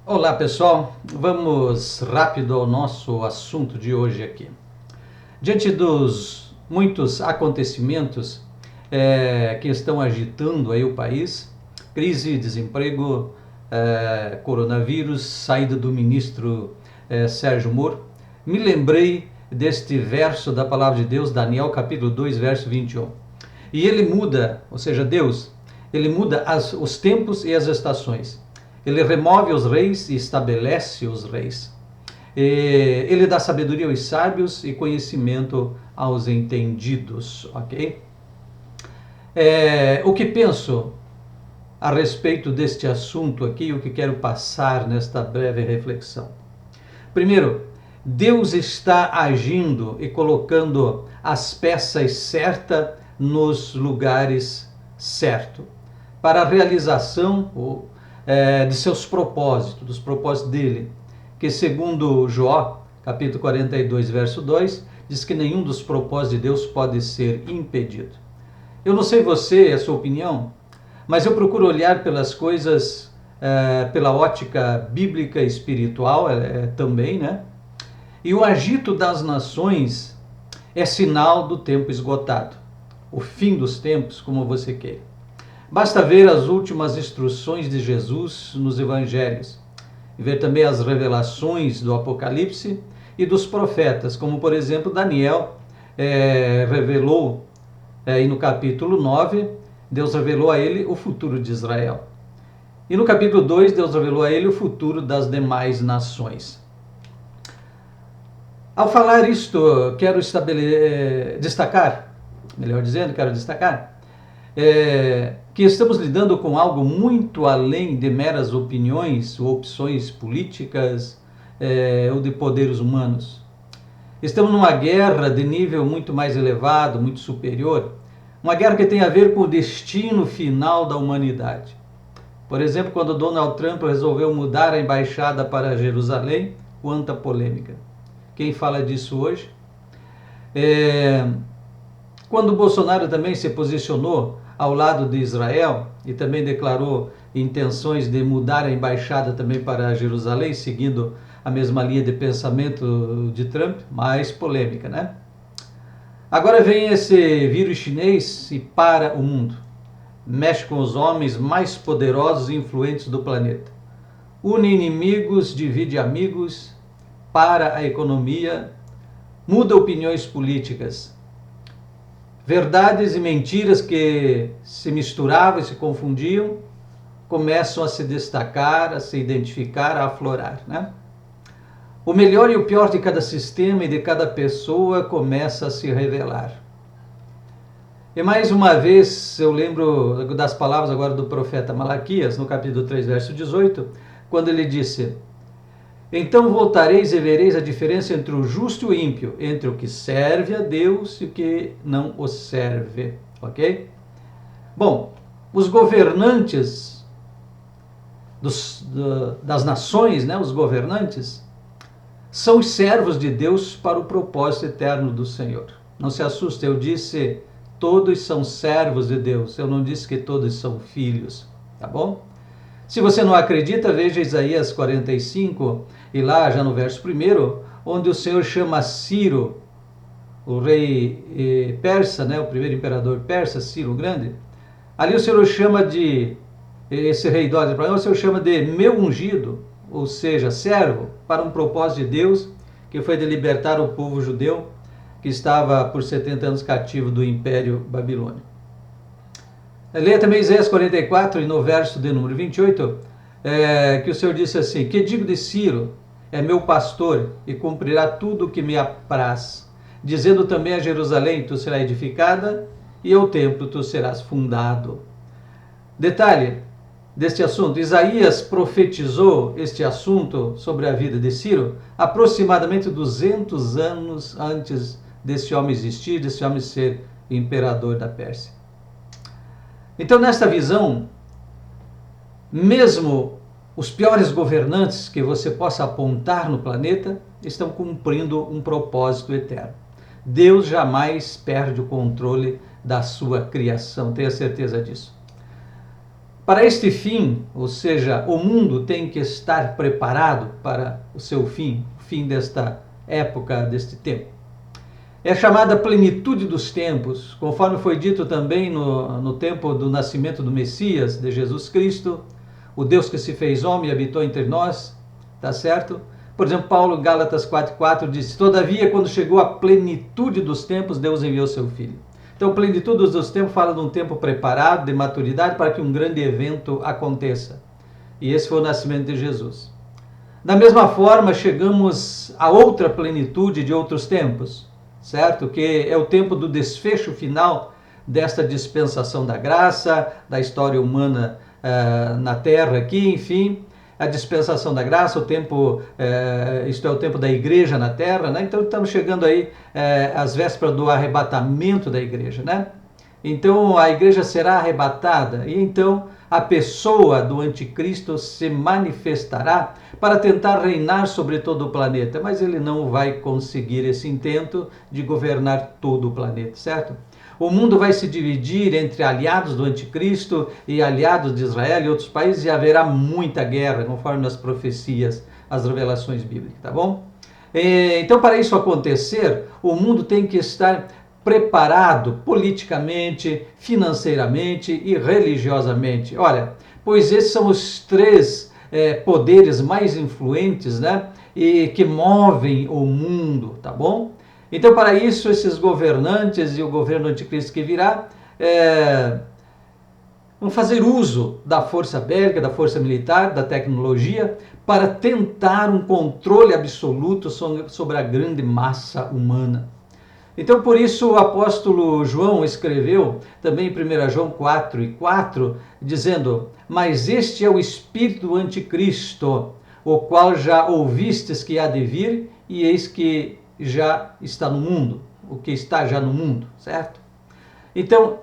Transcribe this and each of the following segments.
Olá pessoal, vamos rápido ao nosso assunto de hoje aqui. Diante dos muitos acontecimentos que estão agitando aí o país, crise, desemprego, coronavírus, saída do ministro Sérgio Moro, me lembrei deste verso da palavra de Deus, Daniel capítulo 2, verso 21. E ele muda, ou seja, Deus, ele muda os tempos e as estações. Ele remove os reis e estabelece os reis. Ele dá sabedoria aos sábios e conhecimento aos entendidos, ok? O que penso a respeito deste assunto aqui, o que quero passar nesta breve reflexão. Primeiro, Deus está agindo e colocando as peças certas nos lugares certos para a realização de seus propósitos, dos propósitos dele, que segundo Jó, capítulo 42, verso 2, diz que nenhum dos propósitos de Deus pode ser impedido. Eu não sei você, a sua opinião, mas eu procuro olhar pelas coisas pela ótica bíblica e espiritual também, né? E o agito das nações é sinal do tempo esgotado, o fim dos tempos, como você queira. Basta ver as últimas instruções de Jesus nos evangelhos e ver também as revelações do Apocalipse e dos profetas, como por exemplo Daniel revelou, e no capítulo 9, Deus revelou a ele o futuro de Israel. E no capítulo 2, Deus revelou a ele o futuro das demais nações. Ao falar isto, quero destacar que estamos lidando com algo muito além de meras opiniões ou opções políticas ou de poderes humanos. Estamos numa guerra de nível muito mais elevado, muito superior, uma guerra que tem a ver com o destino final da humanidade. Por exemplo, quando Donald Trump resolveu mudar a embaixada para Jerusalém, quanta polêmica. Quem fala disso hoje? Quando Bolsonaro também se posicionou ao lado de Israel e também declarou intenções de mudar a embaixada também para Jerusalém, seguindo a mesma linha de pensamento de Trump, mais polêmica, né? Agora vem esse vírus chinês e para o mundo. Mexe com os homens mais poderosos e influentes do planeta. Une inimigos, divide amigos, para a economia, muda opiniões políticas. Verdades e mentiras que se misturavam e se confundiam começam a se destacar, a se identificar, a aflorar, né? O melhor e o pior de cada sistema e de cada pessoa começa a se revelar. E mais uma vez eu lembro das palavras agora do profeta Malaquias, no capítulo 3, verso 18, quando ele disse: então voltareis e vereis a diferença entre o justo e o ímpio, entre o que serve a Deus e o que não o serve, ok? Bom, os governantes das nações, né, os governantes, são os servos de Deus para o propósito eterno do Senhor. Não se assuste, eu disse todos são servos de Deus, eu não disse que todos são filhos, tá bom? Se você não acredita, veja Isaías 45, e lá já no verso 1, onde o Senhor chama Ciro, o rei persa, né, o primeiro imperador persa, Ciro o Grande. Ali o Senhor chama de, esse rei idólatra, o Senhor chama de meu ungido, ou seja, servo, para um propósito de Deus, que foi de libertar o povo judeu, que estava por 70 anos cativo do Império Babilônico. Leia também Isaías 44, e no verso de número 28, que o Senhor disse assim: que digo de Ciro, é meu pastor, e cumprirá tudo o que me apraz. Dizendo também a Jerusalém, tu serás edificada, e ao templo tu serás fundado. Detalhe deste assunto: Isaías profetizou este assunto sobre a vida de Ciro aproximadamente 200 anos antes desse homem existir, desse homem ser imperador da Pérsia. Então, nesta visão, mesmo os piores governantes que você possa apontar no planeta estão cumprindo um propósito eterno. Deus jamais perde o controle da sua criação, tenha certeza disso. Para este fim, ou seja, o mundo tem que estar preparado para o seu fim, o fim desta época, deste tempo. É chamada plenitude dos tempos, conforme foi dito também no tempo do nascimento do Messias, de Jesus Cristo, o Deus que se fez homem e habitou entre nós, tá certo? Por exemplo, Paulo, Gálatas 4,4 disse: todavia, quando chegou a plenitude dos tempos, Deus enviou seu Filho. Então, plenitude dos tempos fala de um tempo preparado, de maturidade, para que um grande evento aconteça. E esse foi o nascimento de Jesus. Da mesma forma, chegamos a outra plenitude de outros tempos, certo? Que é o tempo do desfecho final desta dispensação da graça, da história humana na Terra aqui, enfim, a dispensação da graça, o tempo, isto é o tempo da igreja na Terra, né? Então estamos chegando aí às vésperas do arrebatamento da igreja, né? Então a igreja será arrebatada e então a pessoa do anticristo se manifestará para tentar reinar sobre todo o planeta, mas ele não vai conseguir esse intento de governar todo o planeta, certo? O mundo vai se dividir entre aliados do anticristo e aliados de Israel e outros países, e haverá muita guerra, conforme nas profecias, as revelações bíblicas, tá bom? Então, para isso acontecer, o mundo tem que estar preparado politicamente, financeiramente e religiosamente. Olha, pois esses são os três poderes mais influentes, né, e que movem o mundo, tá bom? Então, para isso, esses governantes e o governo anticristo que virá vão fazer uso da força bélica, da força militar, da tecnologia, para tentar um controle absoluto sobre a grande massa humana. Então, por isso, o apóstolo João escreveu também em 1 João 4:4, dizendo: mas este é o espírito do anticristo, o qual já ouvistes que há de vir, e eis que já está no mundo, o que está já no mundo, certo? Então,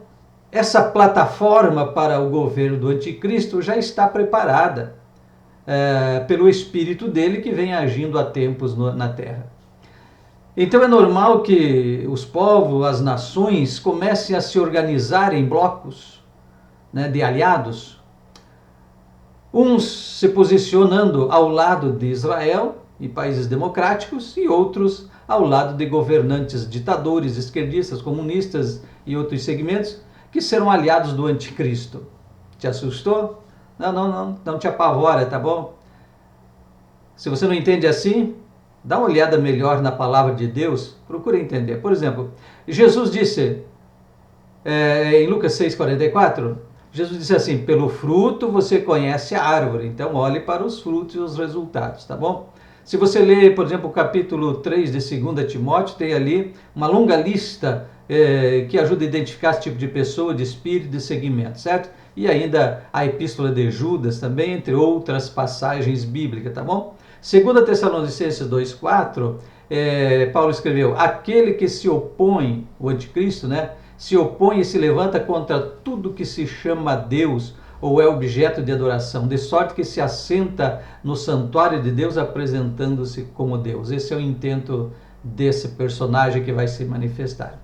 essa plataforma para o governo do anticristo já está preparada pelo espírito dele que vem agindo há tempos na Terra. Então é normal que os povos, as nações, comecem a se organizar em blocos, né, de aliados, uns se posicionando ao lado de Israel e países democráticos e outros ao lado de governantes ditadores, esquerdistas, comunistas e outros segmentos que serão aliados do anticristo. Te assustou? Não te apavora, tá bom? Se você não entende assim, dá uma olhada melhor na palavra de Deus, procura entender. Por exemplo, Jesus disse, em Lucas 6,44, Jesus disse assim: pelo fruto você conhece a árvore, então olhe para os frutos e os resultados, tá bom? Se você ler, por exemplo, o capítulo 3 de 2 Timóteo, tem ali uma longa lista que ajuda a identificar esse tipo de pessoa, de espírito, de segmento, certo? E ainda a epístola de Judas também, entre outras passagens bíblicas, tá bom? 2 Tessalonicenses 2,4, Paulo escreveu: aquele que se opõe, o anticristo, né? Se opõe e se levanta contra tudo que se chama Deus ou é objeto de adoração, de sorte que se assenta no santuário de Deus apresentando-se como Deus. Esse é o intento desse personagem que vai se manifestar.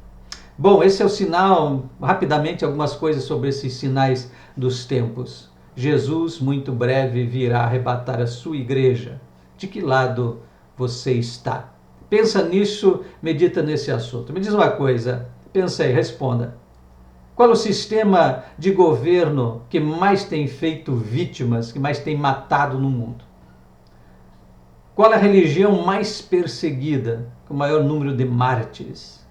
Bom, esse é o sinal, rapidamente algumas coisas sobre esses sinais dos tempos. Jesus, muito breve, virá arrebatar a sua igreja. De que lado você está? Pensa nisso, medita nesse assunto. Me diz uma coisa, pensa aí, responda. Qual o sistema de governo que mais tem feito vítimas, que mais tem matado no mundo? Qual a religião mais perseguida, com o maior número de mártires?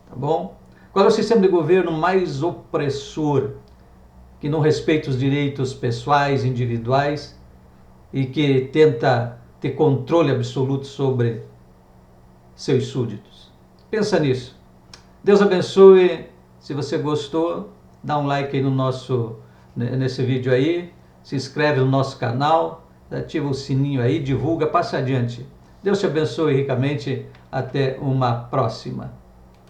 Tá bom? Qual é o sistema de governo mais opressor, que não respeita os direitos pessoais, individuais e que tenta ter controle absoluto sobre seus súditos? Pensa nisso. Deus abençoe. Se você gostou, dá um like aí nesse vídeo aí, se inscreve no nosso canal, ativa o sininho aí, divulga, passa adiante. Deus te abençoe ricamente, até uma próxima.